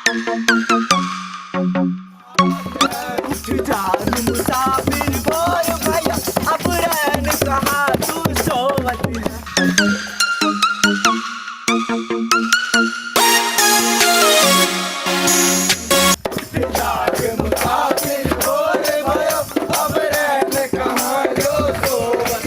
उठ जाग मुसाफिर भोर भया, अब रैन कहाँ तू सोवत है। जाग मुसाफिर भोर भयो, अब रैन कहाँ तू सोवत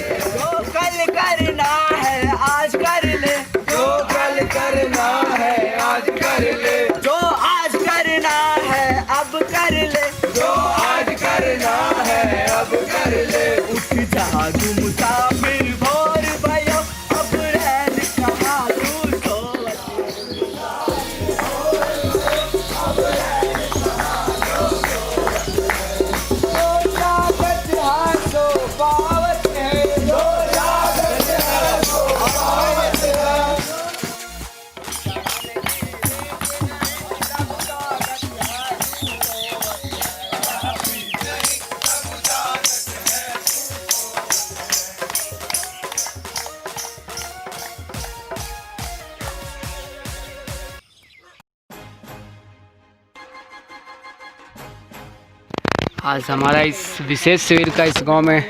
आज हमारा इस विशेष शिविर का इस गांव में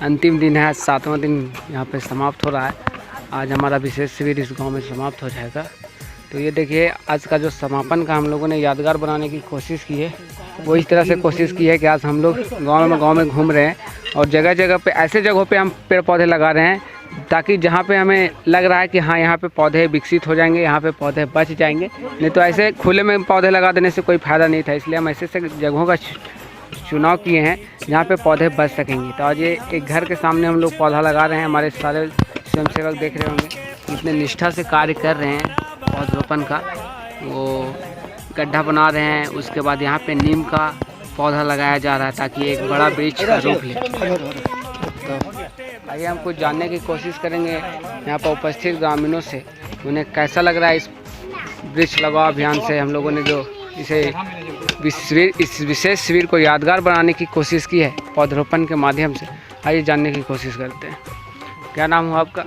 अंतिम दिन है, 7वां दिन यहाँ पे समाप्त हो रहा है। आज हमारा विशेष शिविर इस गांव में समाप्त हो जाएगा। तो ये देखिए, आज का जो समापन का हम लोगों ने यादगार बनाने की कोशिश की है, वो इस तरह से कोशिश की है कि आज हम लोग गाँव में घूम रहे हैं और जगह जगह पे ऐसे जगहों पे हम पेड़ पौधे लगा रहे हैं ताकि जहाँ पे हमें लग रहा है कि हाँ यहाँ पे पौधे विकसित हो जाएंगे, यहाँ पे पौधे बच जाएंगे, नहीं तो ऐसे खुले में पौधे लगा देने से कोई फ़ायदा नहीं था। इसलिए हम ऐसे जगहों का चुनाव किए हैं जहाँ पे पौधे बच सकेंगे। तो आज ये एक घर के सामने हम लोग पौधा लगा रहे हैं। हमारे सारे स्वयंसेवक देख रहे होंगे कितने निष्ठा से कार्य कर रहे हैं पौधरोपण का। वो गड्ढा बना रहे हैं, उसके बाद यहाँ पे नीम का पौधा लगाया जा रहा है ताकि एक बड़ा वृक्ष का रूप ले। तो आइए हम कुछ जानने की कोशिश करेंगे यहाँ पर उपस्थित ग्रामीणों से, उन्हें कैसा लग रहा है इस वृक्ष लगाओ अभियान से। हम लोगों ने जो इस विशेष शिविर को यादगार बनाने की कोशिश की है पौधरोपण के माध्यम से। आइए जानने की कोशिश करते हैं। क्या नाम हुआ आपका?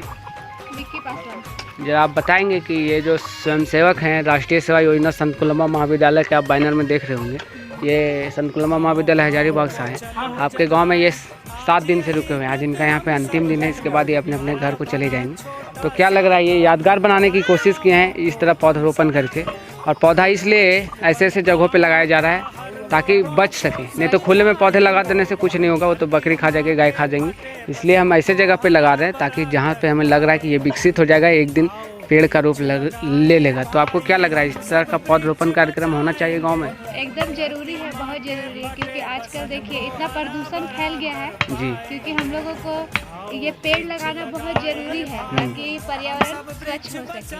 जरा आप बताएंगे कि ये जो स्वयंसेवक हैं राष्ट्रीय सेवा योजना संत कुलम्बा महाविद्यालय के आप बैनर में देख रहे होंगे, ये संत कुलम्बा महाविद्यालय हजारीबाग से है। आपके गांव में ये 7 दिन से रुके हुए हैं, आज इनका यहाँ पे अंतिम दिन है। इसके बाद ये अपने अपने घर को चले जाएंगे। तो क्या लग रहा है, ये यादगार बनाने की कोशिश किए हैं इस तरह पौधरोपण करके, और पौधा इसलिए ऐसे ऐसे जगहों पे लगाया जा रहा है ताकि बच सके, नहीं तो खुले में पौधे लगा देने से कुछ नहीं होगा, वो तो बकरी खा जाएगी, गाय खा जाएंगी। इसलिए हम ऐसे जगह पे लगा रहे हैं ताकि जहाँ पे हमें लग रहा है कि ये विकसित हो जाएगा, एक दिन पेड़ का रूप ले लेगा। तो आपको क्या लग रहा है, इस तरह का पौधरोपण कार्यक्रम होना चाहिए गाँव में? एकदम जरूरी है, बहुत जरूरी है, क्योंकि आजकल देखिए इतना प्रदूषण फैल गया है जी, क्योंकि हम लोगों को ये पेड़ लगाना बहुत जरूरी है ताकि पर्यावरण स्वच्छ हो सके।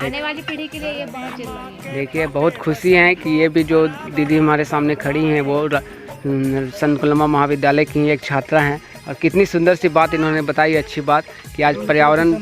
आने वाली पीढ़ी के लिए ये बहुत जरूरी है। देखिए, बहुत खुशी है कि ये भी जो दीदी हमारे सामने खड़ी हैं वो संत कुलम्बा महाविद्यालय की एक छात्रा हैं, और कितनी सुंदर सी बात इन्होंने बताई, अच्छी बात कि आज पर्यावरण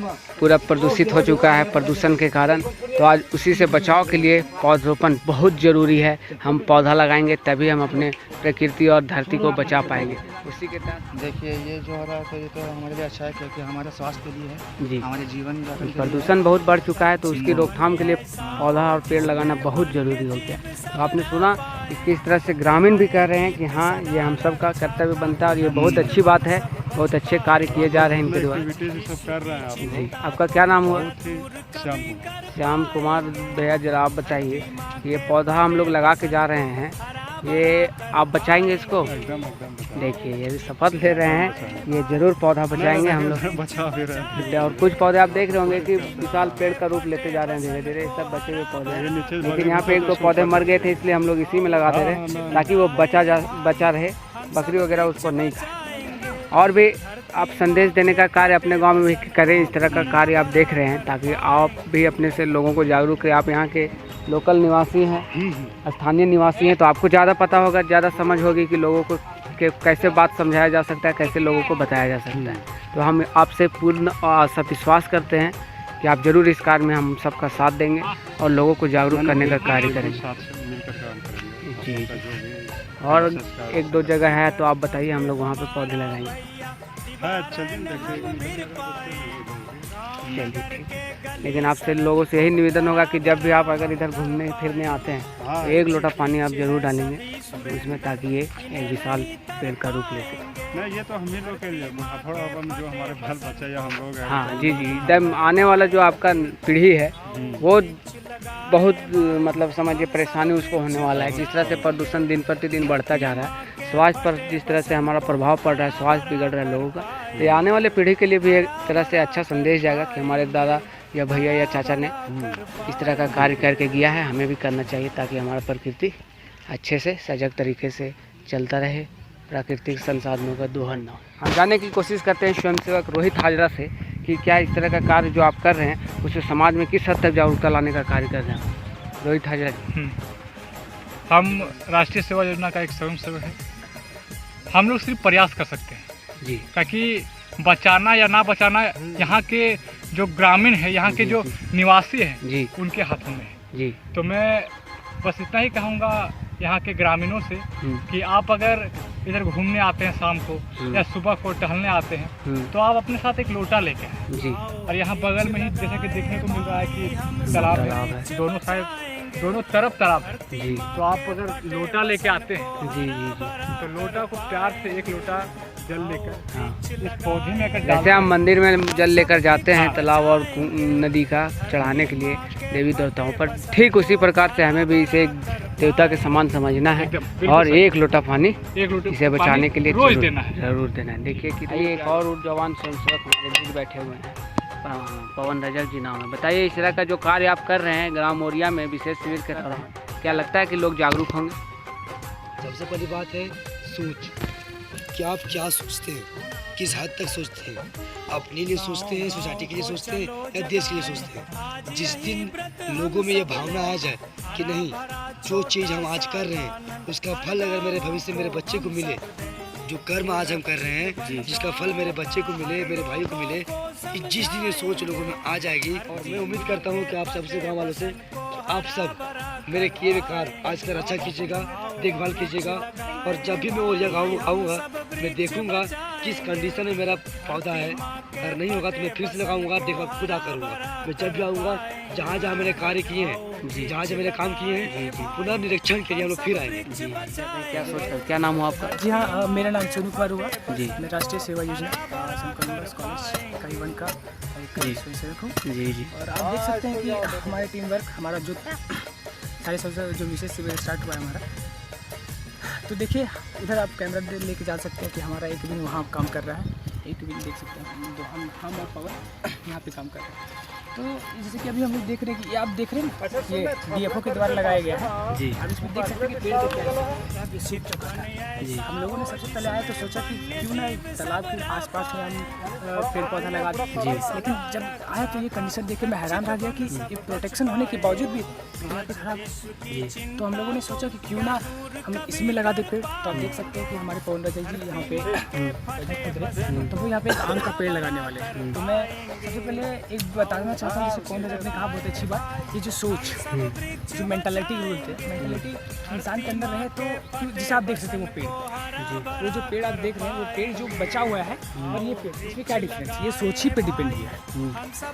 पूरा प्रदूषित हो चुका है प्रदूषण के कारण। तो आज उसी से बचाव के लिए पौधरोपण बहुत ज़रूरी है। हम पौधा लगाएंगे तभी हम अपने प्रकृति और धरती को बचा पाएंगे। उसी के तहत देखिए, ये जो हो रहा है तो ये तो हमारे लिए अच्छा है, क्योंकि हमारे स्वास्थ्य के लिए है जी, हमारे जीवन प्रदूषण बहुत बढ़ चुका है, तो उसकी रोकथाम के लिए पौधा और पेड़ लगाना बहुत ज़रूरी हो गया। तो आपने सुना कि किस तरह से ग्रामीण भी कह रहे हैं कि हाँ ये हम सब का कर्तव्य बनता है, और ये बहुत अच्छी बात है, बहुत अच्छे कार्य किए जा रहे हैं इनके द्वारा। कर रहे हैं आप जी, आपका क्या नाम हुआ? श्याम। श्याम कुमार भैया, जरा आप बताइए, ये पौधा हम लोग लगा के जा रहे हैं, ये आप बचाएंगे इसको? एकदम देखिए, ये भी शपथ ले रहे हैं, ये जरूर पौधा बचाएंगे हम लोग। बचा भी रहे हैं। और कुछ पौधे आप देख रहे होंगे कि विशाल पेड़ का रूप लेते जा रहे हैं धीरे धीरे, सब बचे हुए पौधे हैं। लेकिन यहाँ पे 1-2 पौधे मर गए थे, इसलिए हम लोग इसी में लगा दे रहे हैं ताकि वो बचा रहे, बकरी वगैरह उसको नहीं खाए। और भी आप संदेश देने का कार्य अपने गांव में भी करें, इस तरह का कार्य आप देख रहे हैं ताकि आप भी अपने से लोगों को जागरूक करें। आप यहाँ के लोकल निवासी हैं, स्थानीय निवासी हैं, तो आपको ज़्यादा पता होगा, ज़्यादा समझ होगी कि लोगों को कि कैसे बात समझाया जा सकता है, कैसे लोगों को बताया जा सकता है। तो हम आपसे पूर्ण विश्वास करते हैं कि आप ज़रूर इस कार्य में हम सबका साथ देंगे और लोगों को जागरूक करने का कार्य करेंगे। जी, और 1-2 जगह है तो आप बताइए, हम लोग वहाँ पे पौधे लगाएंगे। चलिए ठीक है। लेकिन आपसे लोगों से यही निवेदन होगा कि जब भी आप अगर इधर घूमने फिरने आते हैं तो 1 लोटा पानी आप जरूर डालेंगे उसमें, ताकि ये एक विशाल पेड़ का रूप ले सके। नहीं, ये तो हम ही लोग के लिए थोड़ा अपन जो हमारे बाल बच्चे या हम लोग हैं। हाँ जी जी, एकदम आने वाला जो आपका पीढ़ी है वो बहुत मतलब समझिए परेशानी उसको होने वाला है। जिस तरह से प्रदूषण दिन प्रतिदिन बढ़ता जा रहा है, स्वास्थ्य पर जिस तरह से हमारा प्रभाव पड़ रहा है, स्वास्थ्य बिगड़ रहा है लोगों का, तो ये आने वाले पीढ़ी के लिए भी एक तरह से अच्छा संदेश जाएगा कि हमारे दादा या भैया या चाचा ने इस तरह का कार्य करके गया है, हमें भी करना चाहिए, ताकि हमारा प्रकृति अच्छे से सजग तरीके से चलता रहे, प्राकृतिक संसाधनों का दोहन न हो। हम जानने की कोशिश करते हैं स्वयंसेवक रोहित हाजरा से कि क्या इस तरह का कार्य जो आप कर रहे हैं उससे समाज में किस हद तक जागरूकता लाने का कार्य कर रहे हैं। रोहित हाजरा जी, हम राष्ट्रीय सेवा योजना का एक स्वयंसेवक है। हम लोग सिर्फ प्रयास कर सकते हैं जी, ताकि बचाना या ना बचाना यहाँ के जो ग्रामीण है, यहाँ के जो निवासी हैं जी उनके हाथों में है। जी, तो मैं बस इतना ही कहूँगा यहाँ के ग्रामीणों से कि आप अगर इधर घूमने आते हैं शाम को या सुबह को टहलने आते हैं तो आप अपने साथ एक लोटा लेके आएं। जी, और यहाँ बगल में ही जैसे कि देखने को मिल रहा है कि तालाब है, दोनों साइड दोनों तरफ तालाब है। जी, तो आप अगर लोटा लेके आते हैं जी, जी, तो लोटा को प्यार से एक लोटा जल लेकर हाँ। इस पौधे में अगर जैसे हम मंदिर में जल लेकर जाते हैं तालाब और नदी का चढ़ाने के लिए देवी देवताओं पर, ठीक उसी प्रकार से हमें भी इसे एक देवता के समान समझना है और 1 लोटा पानी एक लोटे इसे बचाने के लिए रोज देना है। जरूर देना है। देखिए कि ये एक और जवान स्वयंसेवक हमारे बीच बैठे हुए हैं, पवन रजक जी नाम है। बताइए, इस तरह का जो कार्य आप कर रहे हैं ग्राम मोरिया में विशेष शिविर के दौरान, क्या लगता है कि लोग जागरूक होंगे? सबसे पहली बात है सोच, कि आप क्या सोचते हैं, किस हद तक सोचते हैं, अपने लिए सोचते हैं, सोसाइटी के लिए सोचते हैं या देश के लिए सोचते हैं। जिस दिन लोगों में ये भावना आ जाए कि नहीं, जो चीज़ हम आज कर रहे हैं उसका फल अगर मेरे भविष्य मेरे बच्चे को मिले, जो कर्म आज हम कर रहे हैं जिसका फल मेरे बच्चे को मिले, मेरे भाई को मिले, जिस दिन ये सोच लोगों में आ जाएगी, और मैं उम्मीद करता हूँ कि आप सबसे गाँव वालों से आप सब मेरे किए हुए कार्य आज कर अच्छा कीजिएगा, देखभाल कीजिएगा। और जब भी मैं ओरिया गाँव आऊँगा मैं देखूँगा किस कंडीशन में मेरा पौधा है, अगर नहीं होगा तो मैं फिर से लगाऊंगा, देखभाल खुद करूँगा। मैं जब भी आऊँगा जहाँ जहाँ मैंने कार्य किए हैं, जहाँ जहाँ मैंने काम किए हैं, पुनः निरीक्षण के लिए हम लोग फिर आएंगे। जी, क्या सोचकर, क्या नाम हुआ आपका? जी हाँ, मेरा नाम सोनू कुमार हुआ जी, मैं राष्ट्रीय सेवा योजना कॉलेज इकाई 1 का एक स्वयंसेवक हूँ। जी जी, और आप देख सकते हैं कि हमारे टीम वर्क, हमारा जो सारे सबसे जो विशेष शिविर स्टार्ट हुआ है हमारा, तो देखिए इधर आप कैमरा लेके जा सकते हैं कि हमारा एक दिन वहाँ काम कर रहा है, एक दिन देख सकते हैं तो हम और पवन यहाँ पे काम कर रहे हैं। तो जैसे कि अभी हम लोग देख रहे हैं कि ये आप देख रहे हैं ये DFO के द्वारा लगाया गया है जी, अब इसमें देख सकते हैं कि पेड़ देखिए यहाँ पे सूख चुका है जी। हम लोगों ने सबसे पहले आया तो सोचा कि क्यों ना तालाब के आसपास में हम पेड़ पौधा लगा दें जी, लेकिन जब आया तो ये कंडीशन देख के मैं हैरान रह गया कि ये प्रोटेक्शन होने के बावजूद भी यहाँ पे खराब जी। तो हम लोगों ने सोचा कि क्यों ना हम इसमें लगा दे पेड़। तो आप देख सकते हैं कि हमारे पवन रजक जी यहाँ पे तो वो यहाँ पे एक आम का पेड़ लगाने वाले हैं। तो मैं सबसे पहले एक बताना चाहता हूँ, जैसे पवन रजक ने कहा बहुत अच्छी बात, ये जो सोच, जो मेंटालिटी बोलते हैं, मेंटालिटी इंसान के अंदर रहे तो जैसे आप देख सकते हैं वो पेड़, वो जो पेड़ आप देख रहे हैं वो पेड़ जो बचा हुआ है और ये पेड़, इसमें क्या डिफरेंस, ये सोच ही पे डिपेंड किया है।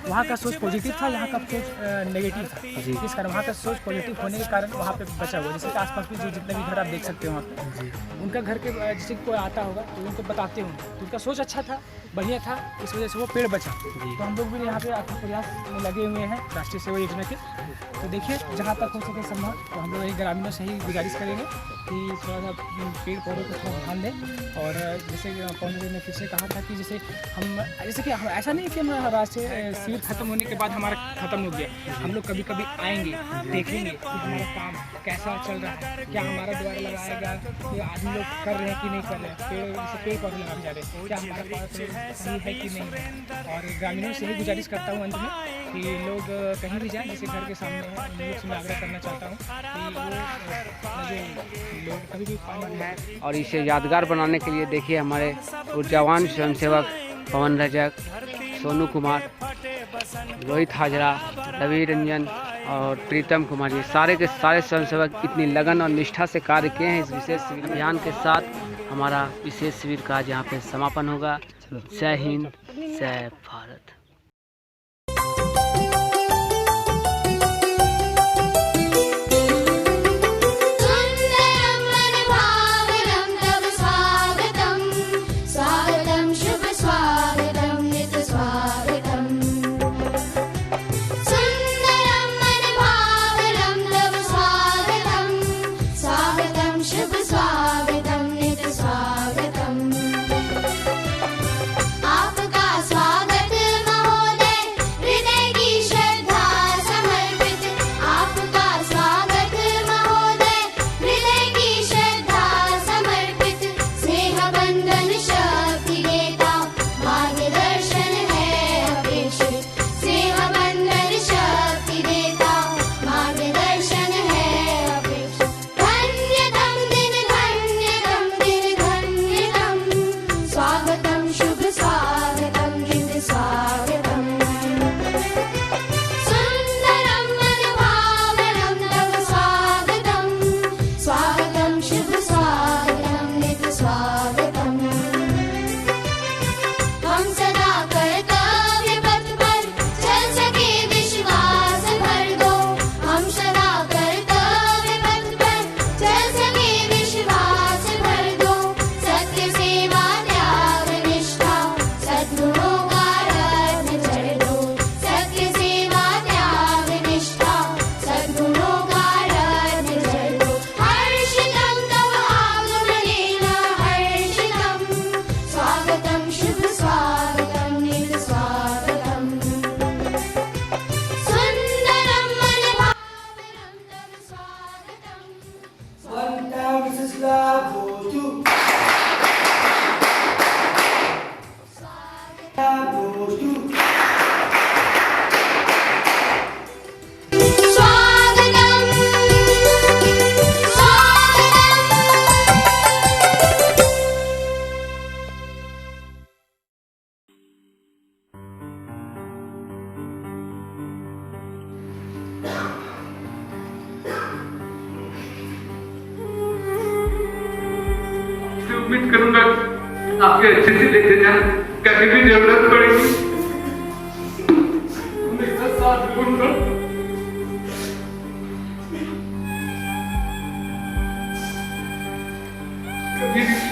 वहाँ का सोच पॉजिटिव था, यहाँ का सोच नेगेटिव था, इस कारण वहाँ का सोच पॉजिटिव होने के कारण वहाँ पे बचा हुआ। जैसे आसपास भी जो जितने भी घर आप देख सकते हो वहाँ पे, उनका घर के जैसे कोई आता होगा तो उनको बताते होंगे तो उनका सोच अच्छा था, बढ़िया था, इस वजह से वो पेड़ बचा। तो हम लोग भी यहाँ पे आपके प्रयास में लगे हुए हैं राष्ट्रीय सेवा योजना के। तो देखिए जहाँ तक हो सके संभव तो हम लोग ग्रामीणों से ही गुजारिश करेंगे कि थोड़ा सा पेड़ पौधों को थोड़ा ध्यान दें। और जैसे पवन जी ने फिर से कहा था कि जैसे कि हम ऐसा नहीं कि हम राष्ट्रीय शिविर खत्म होने के बाद हमारा खत्म हो गया, हम लोग कभी कभी आएंगे, देखेंगे कि हमारा काम कैसा चल रहा है, क्या हमारा द्वारा लगाया गया कि आदमी लोग कर रहे हैं कि नहीं कर रहे हैं, पेड़ जैसे पेड़ पौधे लगाने जा रहे हैं, क्या हमारा पेड़ सही है कि नहीं है। और ग्रामीणों से ही गुजारिश करता हूँ अंत में कि लोग कहीं भी जाएँ, जैसे घर के सामने है, उन लोग से मैं आग्रह करना चाहता हूँ कि वो लोग कभी भी पानी है। और इसे यादगार बनाने के लिए देखिए हमारे ऊर्जावान स्वयंसेवक पवन रजक, सोनू कुमार, रोहित हाजरा, रवि रंजन और प्रीतम कुमार, ये सारे के सारे स्वयंसेवक इतनी लगन और निष्ठा से कार्य किए हैं। इस विशेष शिविर अभियान के साथ हमारा विशेष शिविर का आज यहाँ पे समापन होगा। जय हिंद, जय भारत। उम्मीद करूंगा आपके अच्छे से लेते जाए, कभी भी जरूरत पड़ेगी हमेशा साथ दूंगा।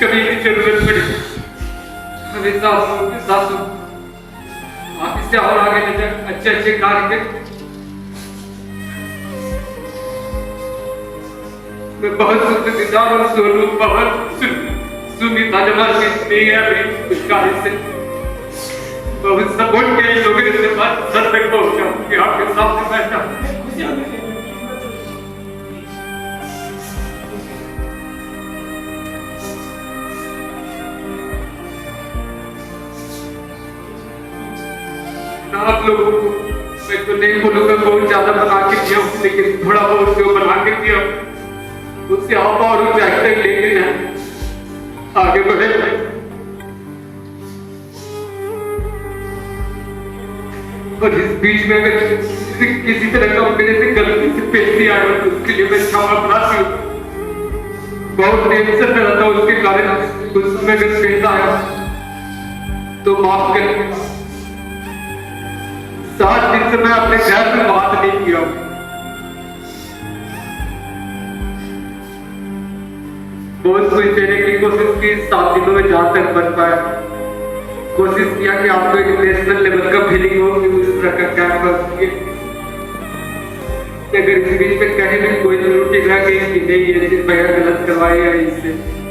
कभी भी जरूरत पड़ेगी हमेशा आपके साथ हूँ। आप इससे और आगे ले जाए, अच्छे अच्छे कार्य करें। मैं बहुत शुक्रगुजार हूँ सोनू बहुत सुनीता जमाल की कुछ कार्य से बहुत सपोर्ट किया इन लोगों ने बात सर तक पहुंचा कि आपके सामने बैठा। आप लोगों को मैं तो नहीं बोलूंगा बहुत ज्यादा बना के दिया, लेकिन थोड़ा बहुत जो बना के दिया उससे आप और ऊंचाई तक लेके जाए, आगे बढ़े। और इस बीच में अगर किसी तरह का मेरे से गलती से पेशी आया तो उसके लिए मैं क्षमा प्रार्थी हूँ। बहुत टेंशन में रहता हूँ उसके कारण उस समय अगर पेश आया तो माफ कर। 7 दिन से मैं अपने घर में बात नहीं किया। बहुत कुछ देने की कोशिश की, 7 दिनों में जहां तक बन पाया कोशिश किया कि आपको एक नेशनल लेवल का फीलिंग हो कि उस तरह का कैंप अगर इस बीच में कहीं भी कोई त्रुटि रह गई कि नहीं ये चीज भैया गलत करवाई है,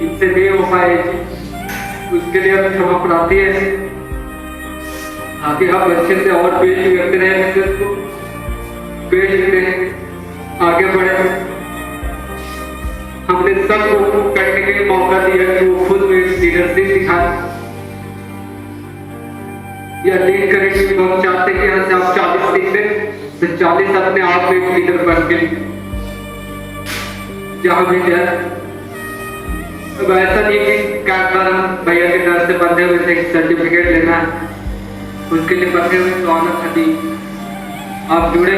इनसे नहीं हो पाए, उसके लिए आप क्षमा प्रार्थी है। आगे आप अच्छे से और पेश करते रहे, मैसेज को पेश करें, आगे बढ़े। हमने सबको करने के लिए मौका दिया कि वो खुद में लीडरशिप दिखाए या लीड करें कि हम चाहते कि यहाँ से आप 40 सीख दें तो 40 अपने आप में एक लीडर बन के जहां भी जाए। अब ऐसा नहीं कि भैया के डर से बंधे हुए थे सर्टिफिकेट लेना है, उसके लिए बंधे हुए स्वागत थी। आप जुड़े,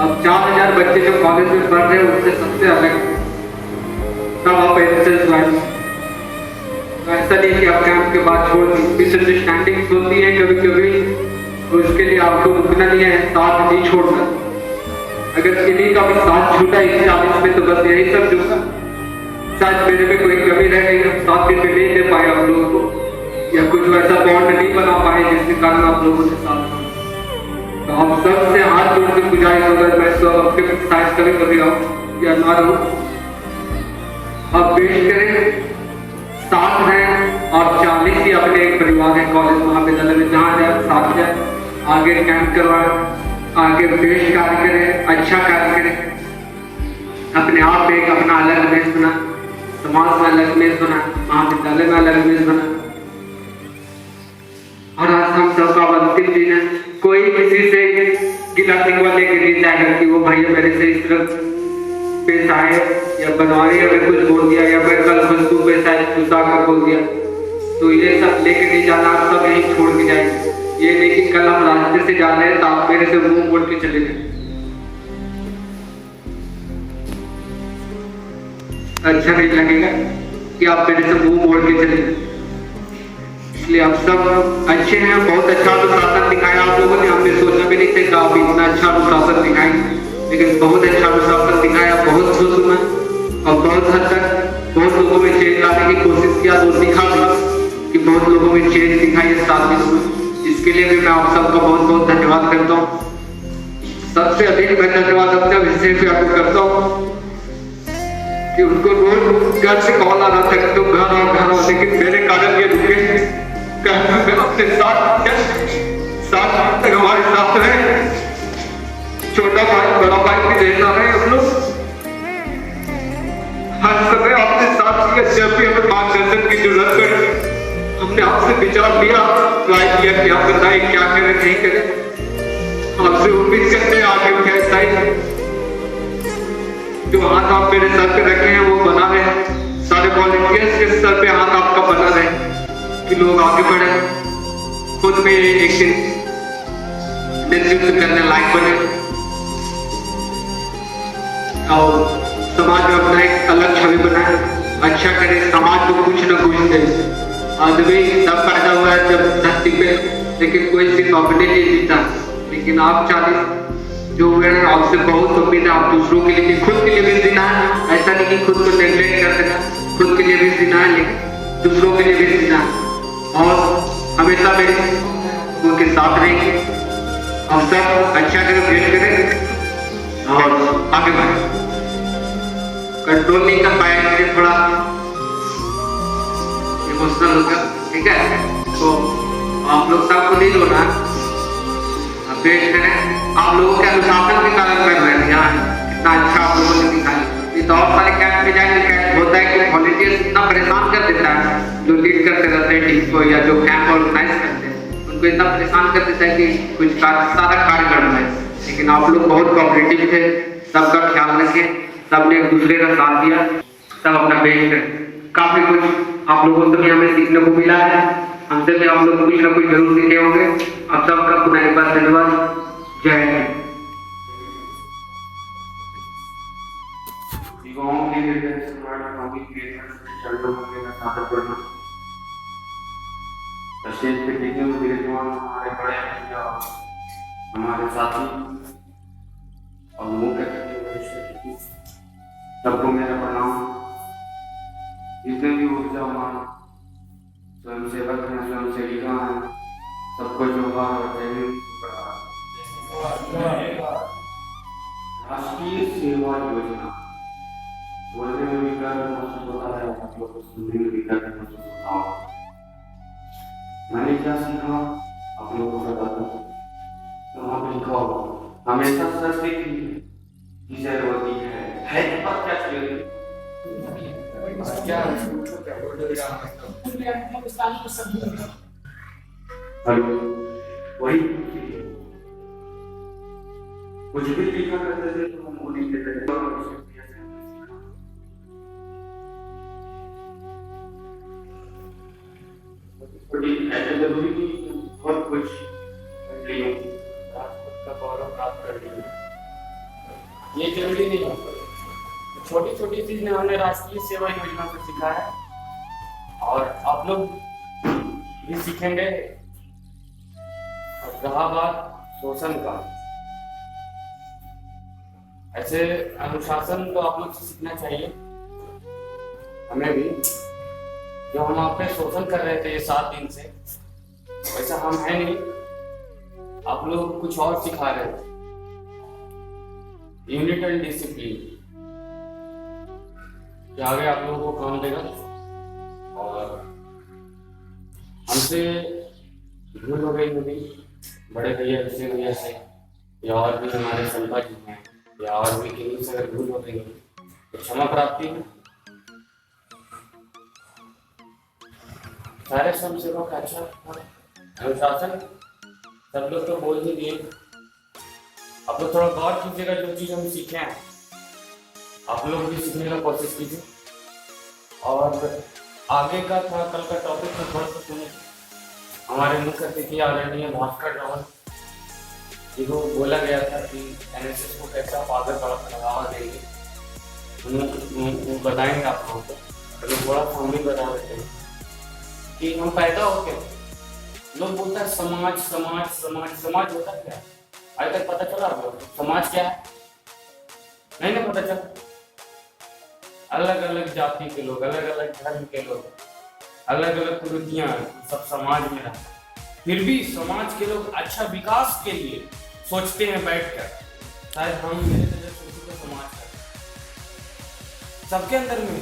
अब 4000 बच्चे जो कॉलेज में पढ़ रहे हैं उससे सबसे अलग तब आप ऐसा नहीं कि आप कैंप के बाद छोड़ दी। मिसअंडरस्टैंडिंग्स होती है कभी कभी, उसके लिए आपको रुकना नहीं है, साथ नहीं छोड़ना। अगर किसी का भी साथ छूटा इस 40 में तो बस यही सब झूठा, शायद मेरे में कोई कमी रह गई, हम 7 दिन में नहीं दे पाए आप लोगों को या कुछ ऐसा बॉन्ड नहीं बना पाए जिसके कारण आप लोगों के साथ। तो हम सबसे हाथ जोड़ के गुजारिश होगा, मैं तो आपके साथ कभी कभी आऊँ या ना रहूँ, आप पेश करें, साथ हैं और 40 ही अपने एक परिवार है कॉलेज महाविद्यालय में, जहाँ जाए साथ जाए, आगे कैंप करवाए, आगे पेश कार्य करें, अच्छा कार्य करें, अपने आप में एक अपना अलग इमेज बना, समाज में अलग इमेज बना, महाविद्यालय में अलग इमेज बना। और आज हम सबका अंतिम दिन है, कोई किसी से गिला शिकवा लेके नहीं जाएगा कि वो भैया मेरे से इस तरह पेश आए या बनवारी में कुछ बोल दिया या मैं कल खुशबू पे शायद गुस्सा कर बोल दिया, तो ये सब लेके नहीं जाना, आप सब यहीं छोड़ के जाएंगे। ये नहीं कि कल हम रास्ते से जा रहे हैं तो आप मेरे से मुंह मोड़ के चले गए, अच्छा नहीं लगेगा कि आप मेरे से मुंह मोड़ के चले गए। इसलिए आप सब अच्छे हैं, बहुत अच्छा अनुशासन दिखाया आप लोगों ने, हमने सोचा भी नहीं थे कि आप इतना अच्छा अनुशासन दिखाएंगे, लेकिन बहुत अच्छा अनुशासन दिखाया, बहुत खुश हूँ मैं। और बहुत हद तक बहुत लोगों में चेंज लाने की कोशिश किया, तो दिखा भी कि बहुत लोगों में चेंज दिखाई 7 दिनों में। इसके लिए भी मैं आप सबका बहुत बहुत धन्यवाद करता हूँ। सबसे अधिक मैं धन्यवाद अपने अभिषेक व्यापक करता हूँ कि उनको रोज घर से कॉल आ रहा था कि तुम घर आओ, लेकिन मेरे कारण ये रुके, अपने साथ तक हमारे साथ रहे, छोटा भाई बड़ा भाई भी रहता है हम लोग हर समय। कि जब भी हमें मार्गदर्शन की जरूरत पड़ी, हमने आपसे विचार लिया, ट्राई किया कि आप बताएं क्या करें नहीं करें। आपसे उम्मीद करते हैं आगे भी ऐसा ही जो हाथ आप मेरे सर पे रखे हैं वो बना रहे, सारे वॉलंटियर्स के सर पे हाथ आपका बना रहे कि लोग आगे बढ़े, खुद में एक दिन नेतृत्व करने लायक बने और समाज में अपना एक अलग छवि बनाए, अच्छा करे, समाज को कुछ न कुछ दे। आदमी तब पैदा हुआ है जब धरती पे, लेकिन कोई सिर्फ अपने लिए जीता, लेकिन आप 40 जो हुए हैं आपसे बहुत उम्मीद है। आप दूसरों के लिए भी, खुद के लिए भी जीना है, ऐसा नहीं कि खुद को नेग्लेक्ट कर देना, खुद के लिए भी जीना है लेकिन दूसरों के लिए भी जीना है और हमेशा मेरे उनके साथ रहेंगे। हम सब अच्छा करें, वेट करें और आगे बढ़े। कंट्रोल नहीं कर पाया इसलिए थोड़ा इमोशनल होगा, ठीक है? तो आप लोग सबको नहीं रोना, वेट करें। आप लोगों के अनुशासन के कारण कर रहे हैं यहाँ इतना अच्छा आप लोगों ने दिखाया। नहीं तो और सारे कैंप में जाएंगे, कैंप होता है कि वॉलंटियर्स इतना परेशान कर देता है, जो लीड करते रहते हैं टीम को या जो कैंप ऑर्गेनाइज करते हैं उनको इतना परेशान कर देता है कि कुछ सारा कार्य करना है। लेकिन आप लोग बहुत कोऑपरेटिव थे, सबका ख्याल रखे, सबने एक दूसरे का साथ दिया, सब अपना बेस्ट है। काफी कुछ आप लोगों से भी हमें सीखने को मिला है, हमसे भी आप लोग कुछ ना कुछ जरूर सीखे होंगे। आप सबका पुनः एक बार धन्यवाद। जय हिंद। हमारे साथी और मुख्य सबको मेरा प्रणाम। जितने भी ऊर्जावान स्वयंसेवक हैं, स्वयंसेविका हैं, सबको जोहार और जय हिंद। राष्ट्रीय सेवा योजना बोलने में भी गर्व महसूस होता है, आप लोग को सुनने में भी गर्व महसूस होता होगा। मैंने क्या सीखा आप लोगों को बताता हूँ। तो वहाँ पे लिखा होगा हमेशा सत्य की जरूरत है पर क्या चाहिए क्या हेलो वही कुछ भी लिखा करते थे तो हम वो नहीं देते थे। ऐसा जरूरी नहीं बहुत कुछ का गौरव प्राप्त कर लिया, ये जरूरी नहीं है। छोटी छोटी चीज ने हमें राष्ट्रीय सेवा योजना से सीखा है और आप लोग भी सीखेंगे। रहा बात शोषण का, ऐसे अनुशासन तो आप लोग से सीखना चाहिए हमें भी। जो हम आप पे शोषण कर रहे थे ये 7 दिन से, वैसा हम है नहीं, आप लोग कुछ और सिखा रहे थे। यूनिट एंड डिसिप्लिन कि आगे आप लोगों को काम देगा। और हमसे भूल हो गई मेरी बड़े भैया ऋषि भैया से या और भी हमारे संपा जी हैं या और भी किन्हीं से अगर भूल हो गई तो क्षमा प्राप्ति है। सारे स्वयंसेवक अच्छा अनुशासन सब लोग तो बोल ही दिए। आप लोग थोड़ा गौर कीजिएगा, जो चीज हम सीखे हैं आप लोग भी सीखने का कोशिश कीजिए। और आगे का थोड़ा कल का टॉपिक तो थोड़ा सा सुनिए। हमारे मुख्य अतिथि आदरणीय भास्कर रावल जी को बोला गया था कि एनएसएस को कैसे आप आगे बढ़ावा देंगे, वो बताएंगे आप लोगों को। अभी थोड़ा सा हम भी बता देते हैं कि हम पैदा होते हैं, लोग बोलता है समाज समाज समाज समाज होता क्या है? आज तक पता चला आप लोग समाज क्या है? नहीं ना पता चला। अलग अलग जाति के लोग, अलग अलग धर्म के लोग, अलग अलग कुरीतियां सब समाज में रहते हैं। फिर भी समाज के लोग अच्छा विकास के लिए सोचते हैं बैठकर। शायद हम मेरे तरह सोचते तो समाज का सबके अंदर में,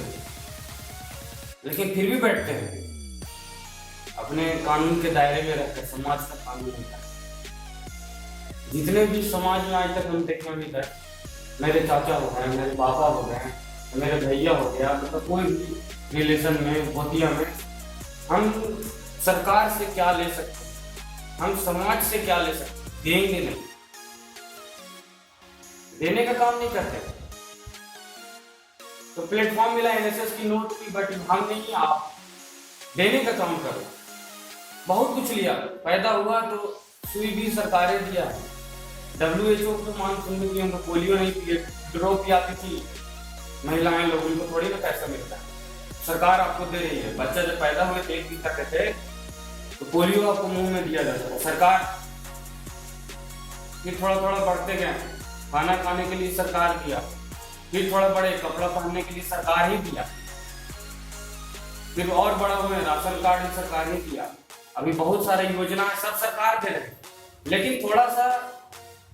लेकिन फिर भी बैठते हैं अपने कानून के दायरे में रहकर। समाज का कानून होता है। जितने भी समाज में आज तक हम देखे अभी तक, मेरे चाचा हो गए, मेरे पापा हो गए, मेरे भैया हो गया, मतलब कोई भी रिलेशन में, गोतिया में, हम सरकार से क्या ले सकते हैं, हम समाज से क्या ले सकते हैं? देंगे नहीं, देने का काम नहीं करते। तो प्लेटफॉर्म मिला एनएसएस की नोट की, बट हम नहीं, आप देने का काम करो। बहुत कुछ लिया, पैदा हुआ तो सुई भी सरकारें दिया है। WHO को मान सुनने की, हमको पोलियो नहीं पिए, ड्रॉप पियाती थी महिलाएं लोग, उनको थोड़ी ना पैसा मिलता है, सरकार आपको दे रही है। बच्चा जब पैदा हुए तो 1 दिन तक थे तो पोलियो आपको मुंह में दिया जाता है, सरकार। फिर थोड़ा थोड़ा बढ़ते गए, खाना खाने के लिए सरकार दिया, फिर थोड़ा बड़े, कपड़ा पहनने के लिए सरकार ही दिया, फिर और बड़ा हुए, राशन कार्ड ही सरकार ही दिया, अभी बहुत सारे योजना सब सरकार दे रहे। लेकिन थोड़ा सा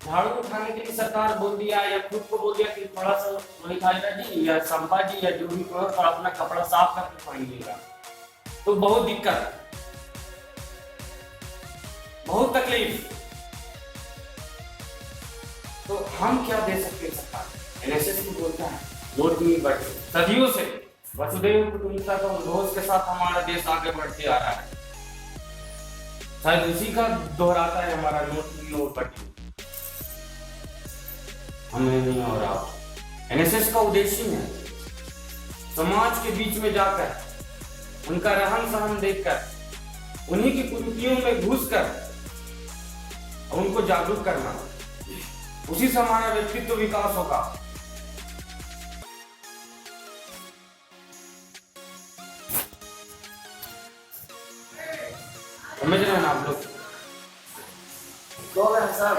झाड़ू उठाने के लिए सरकार बोल दिया, या खुद को बोल दिया कि थोड़ा सा मोनिका जी या संपा जी या जो भी करो, थोड़ा अपना कपड़ा साफ करके पहनिएगा, तो बहुत दिक्कत, बहुत तकलीफ। तो हम क्या दे सकते हैं सरकार? एनएसएस भी बोलता है वोट नहीं बढ़े, सदियों से वसुधैव कुटुंबकम का उद्घोष के साथ हमारा देश आगे बढ़ते आ रहा है, शायद उसी का दोहराता है हमारा नोट बढ़ी, हमें नहीं हो रहा। एनएसएस का उद्देश्य है समाज के बीच में जाकर, उनका रहन सहन देखकर, उन्हीं की कुरीतियों में घुसकर उनको जागरूक करना, उसी से हमारा व्यक्तित्व विकास होगा। समझ रहे हैं ना आप लोग? तो सर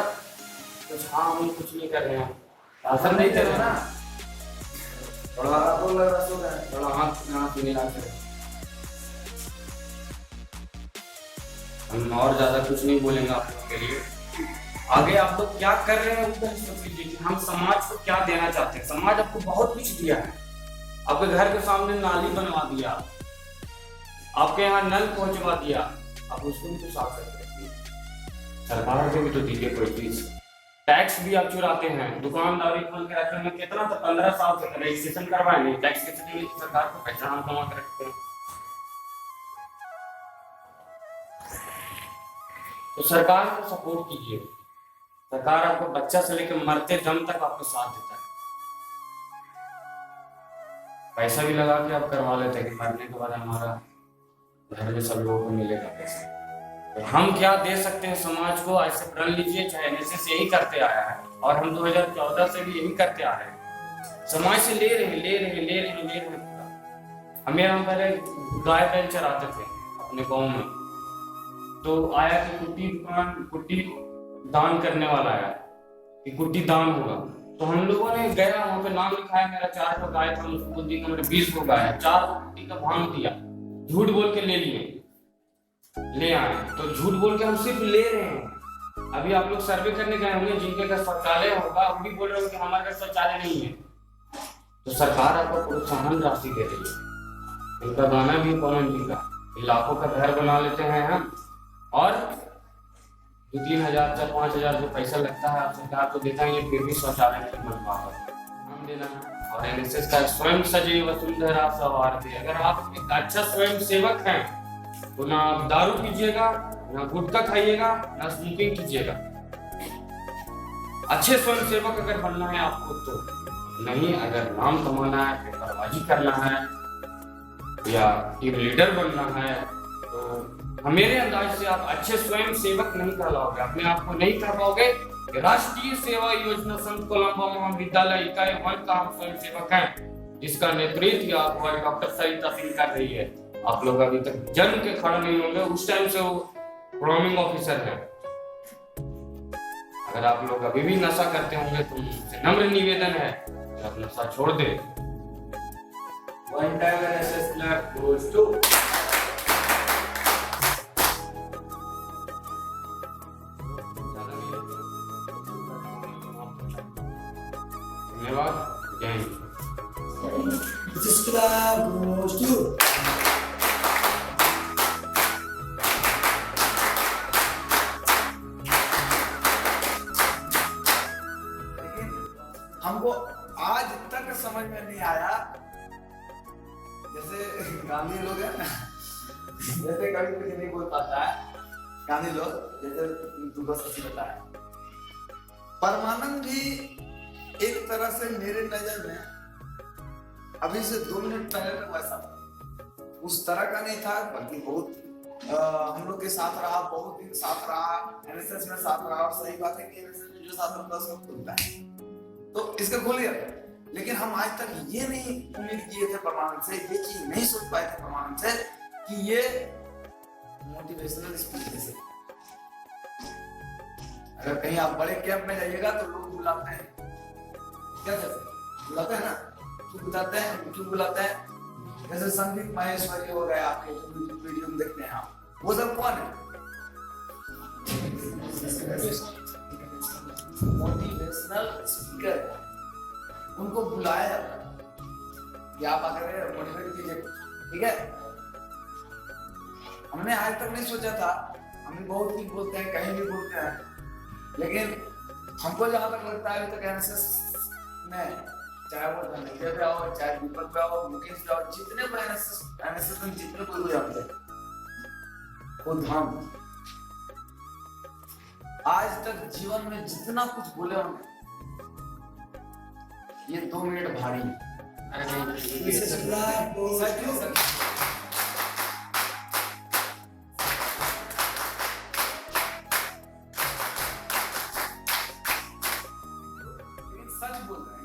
कुछ, हाँ हम कुछ नहीं कर रहे हैं, शासन नहीं कर रहे ना, थोड़ा हाथ मिला कर, हम और ज्यादा कुछ नहीं बोलेंगे आप लोगों के लिए। आगे आप लोग क्या कर रहे हैं उनको सोच लीजिए कि हम समाज को क्या देना चाहते हैं। समाज आपको बहुत कुछ दिया है, आपके घर के सामने नाली बनवा दिया, आपके यहाँ नल पहुंचवा दिया, आप उसको भी तो साफ करके रखिए, सरकार को भी तो दीजिए कोई चीज। टैक्स भी आप चुराते हैं, दुकानदारी खोल के रखते हैं, कितना तो 15 साल से रजिस्ट्रेशन करवाए नहीं, टैक्स कैसे देंगे? सरकार को पैसा हम कमा के रखते हैं। तो सरकार को सपोर्ट कीजिए, सरकार आपको बच्चा से लेकर मरते दम तक आपको साथ देता है, पैसा भी लगा के आप करवा लेते हैं कि मरने के बाद हमारा घर में सब लोगों को मिलेगा पैसा। तो हम क्या दे सकते हैं समाज को, ऐसे प्रण लीजिए। चाहे एनएसएस यही करते आया है और हम 2014 से भी यही करते आ रहे हैं, समाज से ले रहे हैं। हम पहले गाय बैल चराते थे अपने गाँव में, तो आया कि कुट्टी दान करने वाला आया कि कुट्टी दान होगा, तो हम लोगों ने गया वहाँ पे नाम लिखाया, मेरा 4 को गाय था, उसको बुद्धि का मेरे 20 को गाय, 4 कुट्टी का भांग दिया, झूठ बोल के ले आए। तो झूठ बोल के हम सिर्फ ले रहे हैं। अभी आप लोग सर्वे करने गए होंगे, जिनके घर शौचालय होगा वो भी बोल रहे हो कि हमारे घर शौचालय नहीं है, तो सरकार आपको प्रोत्साहन राशि दे रही है। इनका गाना भी पवन जी का, लाखों का घर बना लेते हैं हम, और 2-3 हजार 4-5 हजार जो पैसा लगता है सरकार को देता है, फिर भी शौचालय नहीं बन पाता, हम देना है। और एनएसएस का स्वयं सजैव वसुंधरा सवारते, अगर आप एक अच्छा स्वयं सेवक हैं तो ना आप दारू पीजिएगा, ना गुटखा खाइएगा, ना स्मोकिंग कीजिएगा। अच्छे स्वयं सेवक अगर बनना है आपको तो नहीं, अगर नाम कमाना है, पेपरबाजी करना है या टीम लीडर बनना है, तो मेरे अंदाज से आप अच्छे स्वयं सेवक नहीं कहलाओगे, अपने आप को नहीं कह पाओगे। राष्ट्रीय सेवा योजना संत कोलंबो महाविद्यालय इकाई 1 का हम स्वयं सेवक हैं, जिसका नेतृत्व आपको डॉक्टर सरिता सिंह कर रही है। आप लोग अभी तक जन्म के खड़े नहीं होंगे, उस टाइम से वो प्रोग्रामिंग ऑफिसर है। अगर आप लोग अभी भी नशा करते होंगे तो मुझसे नम्र निवेदन है कि आप नशा छोड़ दे। One time NSS clap goes to धन्यवाद, जय Hind. This clap goes to हमको आज तक समझ में नहीं आया जैसे गांधी लोग हैं ना, जैसे कभी कुछ नहीं बोल पाता है गांधी लोग, जैसे तुमको सच बताया। परमानंद भी एक तरह से मेरे नजर में अभी से 2 मिनट पहले तक वैसा उस तरह का नहीं था, बल्कि बहुत हम लोग के साथ रहा, बहुत दिन साथ रहा, एनएसएस में साथ रहा। और सही बात है कि एनएसएस में जो साथ रहता है उसको खुलता है, तो इसका खोलिए। लेकिन हम आज तक ये नहीं उम्मीद किए थे परमानंद से, ये चीज नहीं सोच पाए थे परमानंद से कि ये मोटिवेशनल स्पीच से। अगर कहीं आप बड़े कैंप में जाइएगा तो लोग बुलाते हैं, क्या बुलाते हैं ना, क्यों बुलाते हैं, क्यों बुलाते हैं? जैसे संदीप माहेश्वरी हो गए, आपके वीडियो में देखते हैं आप, वो सब कौन है? Motivational speaker. उनको बुलाया जाता है कि आप आकर मोटिवेट कीजिए, ठीक है? हमने आज तक नहीं सोचा था, हम बहुत कुछ बोलते हैं, कहीं भी बोलते हैं, लेकिन हमको जहां तक लगता है अभी तक एनएसएस में, चाहे वो धनंजय पे आओ, चाहे दीपक पे आओ, मुकेश पे आओ, जितने को एनएसएस में जितने को जानते हैं, खुद हम आज तक जीवन में जितना कुछ बोले होंगे, ये 2 मिनट भारी। अरे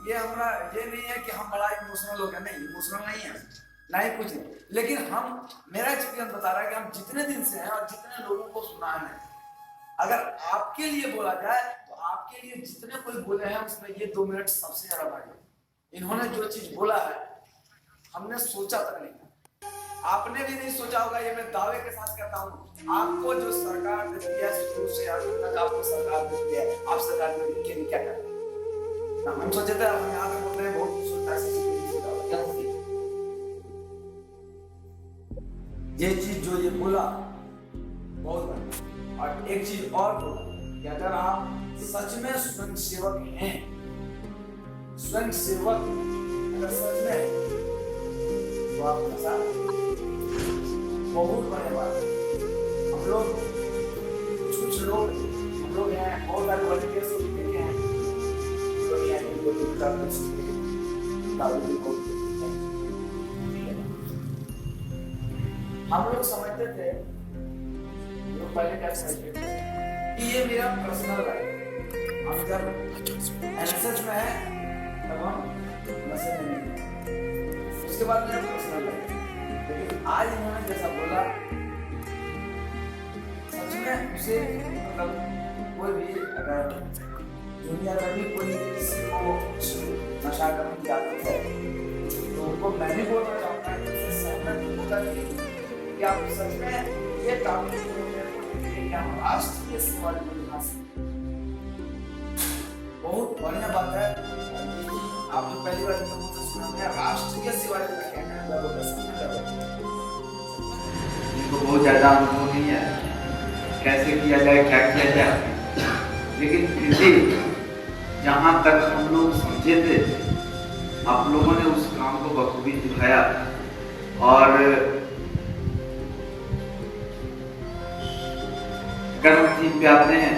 ये हमारा ये नहीं है कि हम बड़ा इमोशनल हो गए, नहीं इमोशनल नहीं है, नहीं कुछ नहीं। लेकिन हम, मेरा एक्सपीरियंस बता रहा है कि हम जितने दिन से हैं और जितने लोगों को सुना है, अगर आपके लिए बोला जाए तो आपके लिए जितने कोई बोले हैं उसमें ये 2 मिनट सबसे ज्यादा भारी। इन्होंने जो चीज बोला है हमने सोचा तक नहीं, आपने भी नहीं सोचा होगा। ये मैं दावे के साथ कहता हूँ, आपको जो सरकार देती है शुरू से अंत तक आपको सरकार देती है, आप सरकार में के लिए क्या करते हैं? हम सोचे थे हम यहाँ पे बोलते हैं बहुत कुछ होता है, क्या होती है? ये चीज जो ये बोला बहुत बढ़िया। और एक चीज और बोला कि अगर आप सच में स्वयं सेवक हैं, स्वयं सेवक अगर सच में, तो आपके साथ बहुत बड़े बात है। हम लोग कुछ लोग हम लोग हैं, बहुत सारे वॉलंटियर्स को देखे हैं, हम लोग समझते थे, लोग पहले क्या समझते थे कि ये मेरा पर्सनल लाइफ, हम जब एनएसएस में है तब हम नशे में नहीं, उसके बाद मेरा पर्सनल लाइफ। लेकिन आज इन्होंने जैसा बोला, सच में उसे मतलब कोई भी अगर दुनिया में भी कोई किसी को नशा करने की आदत है तो उनको मैं भी बोलना चाहता हूँ कि आप सच में ये काम राष्ट्रीय सेवा बहुत बढ़िया बात है। आप तो पहली बार मुझसे सुना, राष्ट्रीय सेवा इनको बहुत ज्यादा अनुभव नहीं है कैसे किया जाए, क्या किया जाए, लेकिन फिर भी जहाँ तक हम लोग समझे थे, आप लोगों ने उस काम को बखूबी दिखाया। और अगर हम टीम पे आते हैं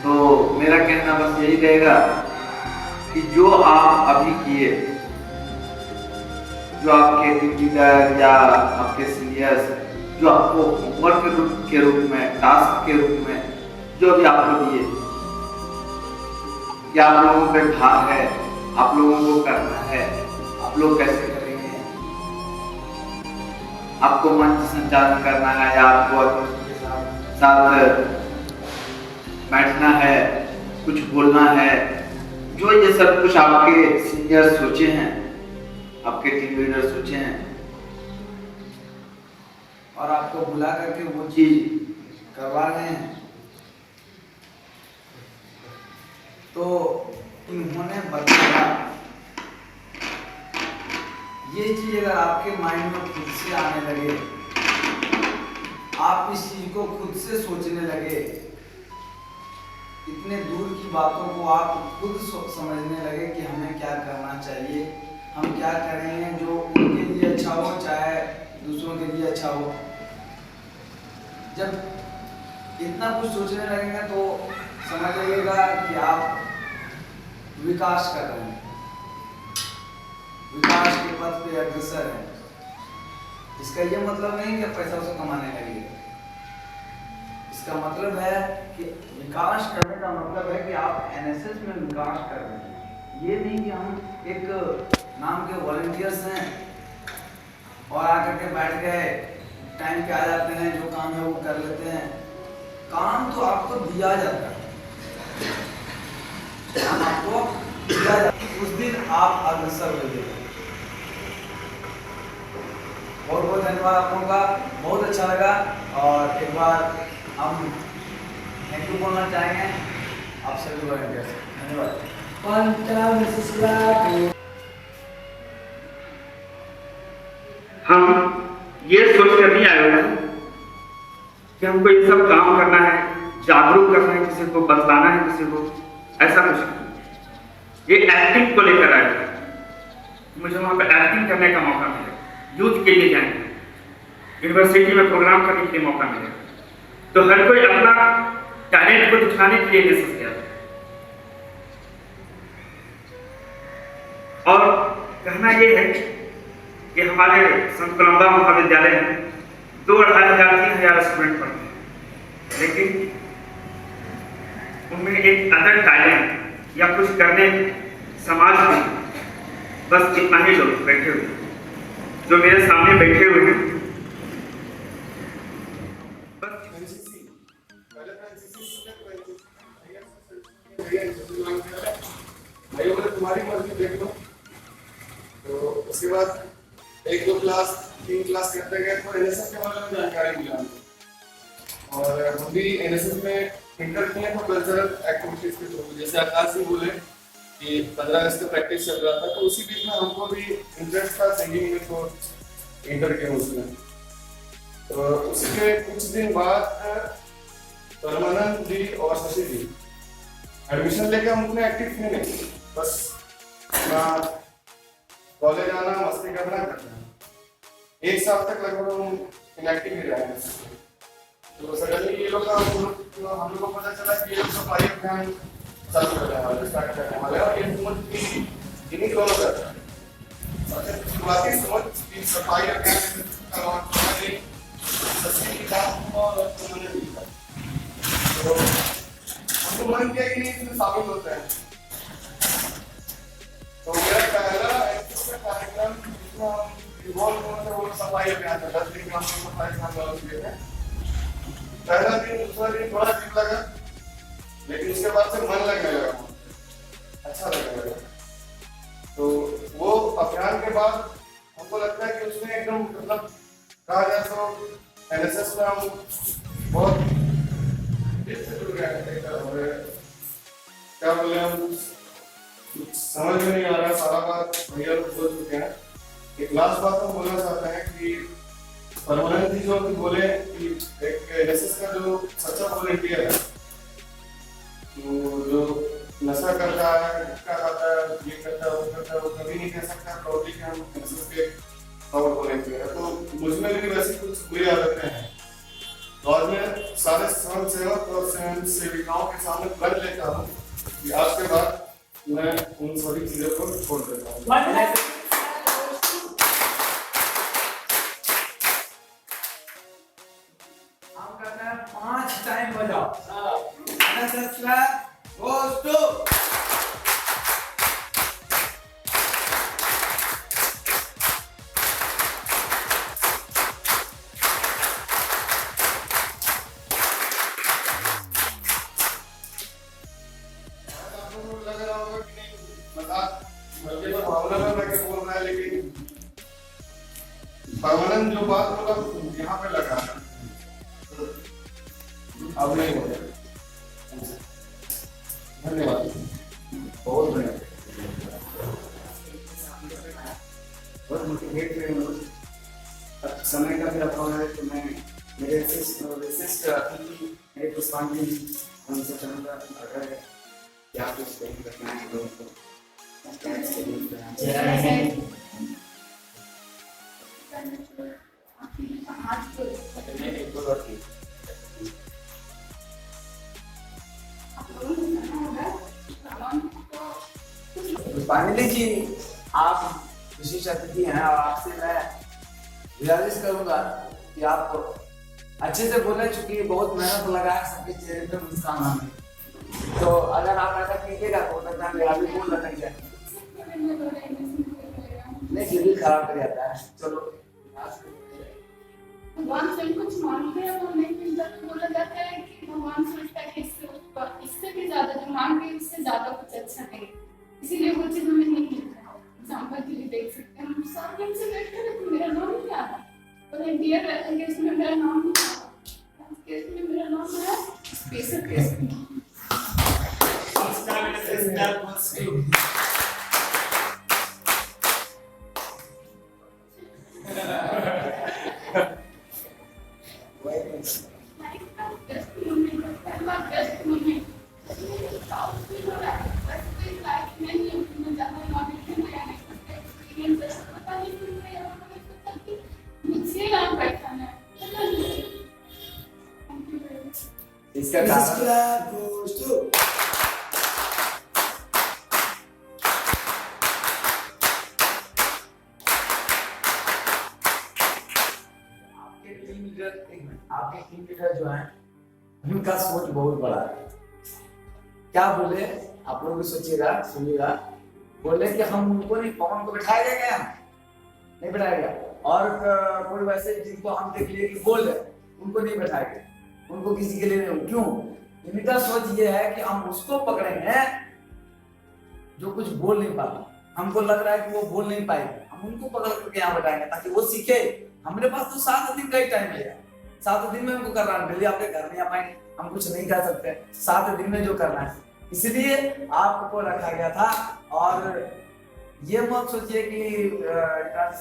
तो मेरा कहना बस यही रहेगा कि जो आप अभी किए, जो आपके टीम लीडर या आपके सीनियर्स जो आपको होमवर्क के रूप में, टास्क के रूप में जो भी आपको दिए, कि आप लोगों पे भार है, आप लोगों को करना है, आप लोग कैसे करेंगे, आपको मंच संचालन करना है, आपको साथ बैठना है, कुछ बोलना है, जो ये सब कुछ आपके सीनियर सोचे हैं, आपके टीम लीडर सोचे हैं, और आपको बुला करके वो चीज करवा रहे हैं, तो इन्होंने बताया ये चीज अगर आपके माइंड में खुद से आने लगे, आप इस चीज को खुद से सोचने लगे, इतने दूर की बातों को आप खुद समझने लगे कि हमें क्या करना चाहिए, हम क्या कर रहे हैं जो उनके लिए अच्छा हो चाहे दूसरों के लिए अच्छा हो। जब इतना कुछ सोचने लगेंगे तो समझ लीजिएगा कि आप विकास कर रहे हैं, विकास के पथ पे अग्रसर हैं। इसका ये मतलब नहीं कि पैसा उसे कमाने लगे, इसका मतलब है कि विकास करने का मतलब है कि आप एनएसएस में विकास कर रहे हैं। ये नहीं कि हम एक नाम के वॉलंटियर्स हैं और आकर के बैठ गए, टाइम पे आ जाते हैं, जो काम है वो कर लेते हैं। काम तो आपको दिया जाता है, काम आपको दिया जाता है, उस दिन आप अग्रसर हो जाएंगे। बहुत बहुत धन्यवाद आप लोगों का, बहुत अच्छा लगा। और एक बार हम थैंक यू बोलना चाहेंगे आप सभी वॉलंटियर्स। धन्यवाद। हम ये सोच कर नहीं आए हुए हैं कि हमको ये सब काम करना है, जागरूक करना है, किसी को बतलाना है, किसी को, ऐसा कुछ नहीं। ये एक्टिंग को लेकर आए हैं। मुझे वहाँ पे एक्टिंग करने का मौका मिले, यूथ के लिए जाएंगे, यूनिवर्सिटी में प्रोग्राम करने के लिए मौका मिले, तो हर कोई अपना टैलेंट को दिखाने के लिए एनएसएस गया। और कहना ये है कि हमारे संत कोलंबा महाविद्यालय में 2,500-3,000 स्टूडेंट पढ़ते हैं, लेकिन उनमें एक अदर टैलेंट या कुछ करने समाज में बस इतना ही लोग बैठे हुए हैं, जो मेरे सामने बैठे हुए हैं। तुम्हारी मर्जी देख लो। तो उसके बाद 1-2 क्लास 3 क्लास करते गए तो एनएसएस के बारे में जानकारी मिला, और हम भी एनएसएस में इंटर किए तो कल्चरल एक्टिविटीज के थ्रू, जैसे आकाश जी बोले कि 15 अगस्त का प्रैक्टिस चल रहा था, तो उसी बीच में हमको भी इंटरेस्ट था सिंगिंग में, तो इंटर किया उसमें। तो उसके कुछ दिन बाद परमानंद जी और शशि जी एडमिशन लेके हम उतने एक्टिव थे नहीं, बस कॉलेज आना, मस्ती करना, 1 साल तक लगभग हम इनएक्टिव ही रहे। तो सडनली ये लोग हम लोग को पता चला कि ये लोग सफाई अभियान चालू कर रहे हैं, स्टार्ट कर रहे हैं, और ये समझ जिन्हीं दोनों कर रहे हैं शुरुआती समझ की सफाई अभियान करवाने सस्ती की काम और उन्होंने भी किया। तो हमको मन किया कि इसमें शामिल होते हैं। तो मेरा पहला कार्यक्रम जिसमें हम इन्वॉल्व हुए थे वो सफाई अभियान था। 10 दिन का हम सफाई अभियान लॉन्च किए थे। पहला दिन दूसरा दिन थोड़ा अजीब लगा, लेकिन उसके बाद से मन लगने लगा, अच्छा लगने लगा। तो वो अभियान के बाद हमको लगता है कि उसमें एकदम मतलब कहा जाए तो एनएसएस में हम बहुत दिल से जुड़ गए हैं। क्या बोले, हम समझ में नहीं आ रहा, सारा बात भैया लोग बोल चुके हैं। एक लास्ट बात हम बोलना चाहते हैं कि परमानंद जी जो बोले कि एक एनएसएस का जो सच्चा वॉलंटियर है, जो नशा करता है, गुटखा खाता है, ये करता है, वो करता है, वो कभी नहीं कह सकता प्रॉब्ली कि हम एनएसएस के पावर वॉलंटियर है। तो मुझमें भी वैसी कुछ बुरी आदतें हैं, तो आज मैं सारे स्वयं सेवक और स्वयं सेविकाओं के सामने कर लेता हूँ कि आज के बाद मैं उन सभी चीजों को छोड़ देता हूँ। हम करते हैं 5 टाइम बजाओ। एनएसएस क्लैप गोज़ टू परमानंद जो बात बोला यहाँ पे लगा, अब नहीं बोले। धन्यवाद, बहुत धन्यवाद। बहुत मोटिवेट हुए लोग। समय का भी अभाव है तो मैं मेरे मेरे पुष्पांजलि उनसे चाहूँगा अगर क्या कुछ करना है लोगों को। विशिष्ट अतिथि हैं और आपसे मैं गुजारिश करूंगा कि आप अच्छे से बोले, चूंकि बहुत मेहनत लगा है, सबके चेहरे पे मुस्कान आने। तो अगर आप ऐसा कीजिएगा तो लगता है मेरा भी मूड लटक जाए, नहीं फिर भी खराब कर जाता है। चलो भगवान से कुछ मांगते हैं वो नहीं मिलता, तो बोला जाता है कि भगवान सोचता है कि इससे भी ज्यादा जो मांगे उससे ज्यादा कुछ अच्छा नहीं, इसीलिए वो चीज हमें नहीं मिलता। एग्जाम्पल के लिए देख सकते हैं, हम सब टाइम से बैठे हैं तो मेरा नाम नहीं आ रहा, और इंडिया गेस्ट में मेरा नाम नहीं आ रहा, गेस्ट में मेरा नाम है स्पेशल गेस्ट। इसका कारण आपके टीम लीडर जो हैं उनका सोच बहुत बड़ा है। क्या बोले आप लोग भी सोचिएगा, सुनिएगा। बोले कि हम उनको नहीं, पवन को बिठाया जाएगा, नहीं बिठाया गया, और कोई वैसे जिनको हम देख लिए कि बोल रहे उनको नहीं बिठाएंगे, उनको किसी के लिए नहीं। क्यों? इनका सोच ये है कि हम उसको पकड़ेंगे जो कुछ बोल नहीं पाता, हमको लग रहा है कि वो बोल नहीं पाएंगे, हम उनको पकड़ करके यहाँ बैठाएंगे ताकि वो सीखे। हमारे पास तो 7 दिन का ही टाइम है, 7 दिन में हमको करना है, डेली आपके घर में आ पाएंगे, हम कुछ नहीं कर सकते, 7 दिन में जो करना है, इसलिए आपको रखा गया था। और ये मत सोचिए कि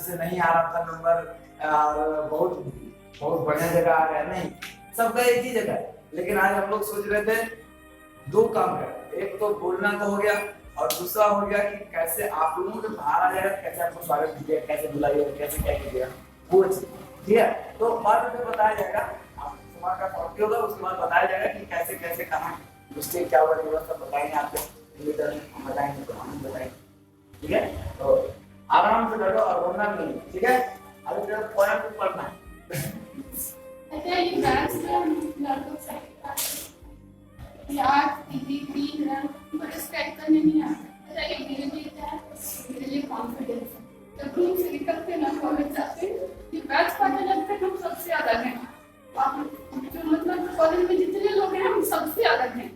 से नहीं आ रहा था नंबर और बहुत बढ़िया जगह आ गया, नहीं, सबका एक ही जगह है। लेकिन आज हम लोग सोच रहे थे 2 काम कर, एक तो बोलना का हो गया और दूसरा हो गया कि कैसे आप लोगों के बाहर आ जाएगा, कैसे आपको स्वागत कीजिए, कैसे बुलाइए, कैसे क्या कीजिएगा, वो चीज ठीक है। तो बाद में बताया जाएगा, आप समाज का पॉलिटी होगा, उसके बाद बताया जाएगा कि कैसे कैसे कहाँ मिस्टेक क्या हुआ, सब बताएंगे आपको, हम बताएंगे तो हम बताएंगे, ठीक है। तो आराम से बैठो और बोलना नहीं, ठीक है। अभी तेरा पॉइंट पढ़ना है। अच्छा, ये मैथ्स में लड़कों से यार दीदी रन बड़े स्ट्राइक करने नहीं आता। अच्छा, ये मेरे लिए क्या है, मेरे लिए कॉन्फिडेंस है। जब हम से निकलते ना कॉलेज जाते, ये मैथ्स पढ़ने लगते हम सबसे अलग हैं। जो मतलब कॉलेज में जितने लोग हैं हम सबसे अलग हैं।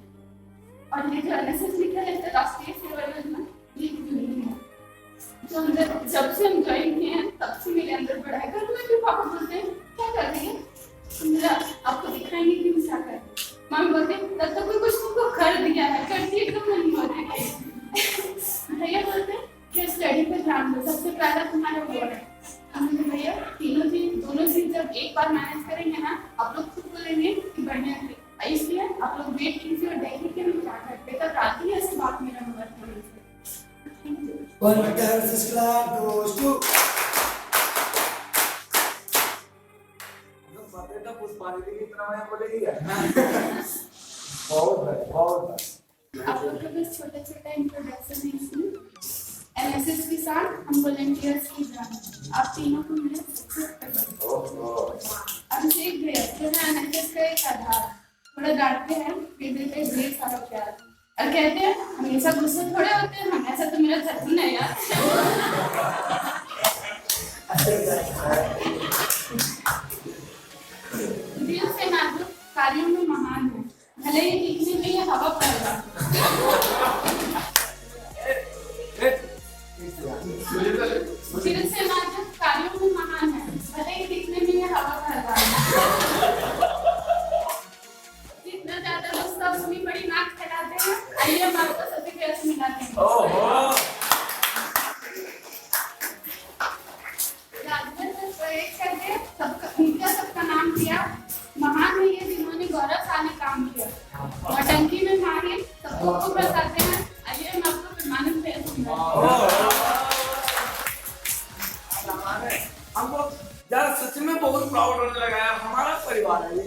और ये जो एनएसएस लिखा है राष्ट्रीय सेवा योजना, ये नहीं है जो अंदर जब से हम ज्वाइन किए हैं तब से मेरे अंदर बढ़ा है। घर में भी पापा बोलते हैं क्या कर रही है, मेरा आपको दिखाएंगे कि मैं क्या कर रही हूँ। मम्मी बोलते तब तक कोई कुछ तुमको कर दिया है, करती एकदम नहीं होते। भैया बोलते कि स्टडी पे ध्यान दो, सबसे पहला तुम्हारा वो है। हमने भैया दोनों चीज जब एक बार मैनेज करेंगे ना, आप लोग खुद को लेंगे कि बढ़िया है, इसलिए आप लोग वेट कीजिए और देखिए कि हम क्या करते हैं। तब रात ही ऐसी बात मेरा हुआ था। आप लोग को बस छोटा इंट्रोडक्शन है इसमें। एनएसएस के साथ हम वॉलंटियर्स की जान, आप तीनों को मेरे अभिषेक भैया जो है एनएसएस का एक आधार, थोड़ा डांटते हैं फिर देते हैं ढेर सारा प्यार और कहते हैं हमेशा गुस्से थोड़े होते हैं, हमेशा तो मेरा धर्म है यार। दिल से नाजुक, कार्यों में महान है, भले ही दिखने में ये हवा पैदा। दिल से नाजुक, कार्यों में महान है, भले ही दिखने में ये हवा पैदा। जितना ज्यादा दोस्त अपनी बड़ी नाक फैलाते हैं, आइए हम आपको सभी कैसे मिलाते हैं। सबका नाम किया, महान है ये जिन्होंने गौरवशाली काम किया, और टंकी में मारे सबको बरसाते हैं। आइए हम आपको प्रमाणित भेज हमको यार सच में बहुत प्राउड होने लगा है, हमारा परिवार है।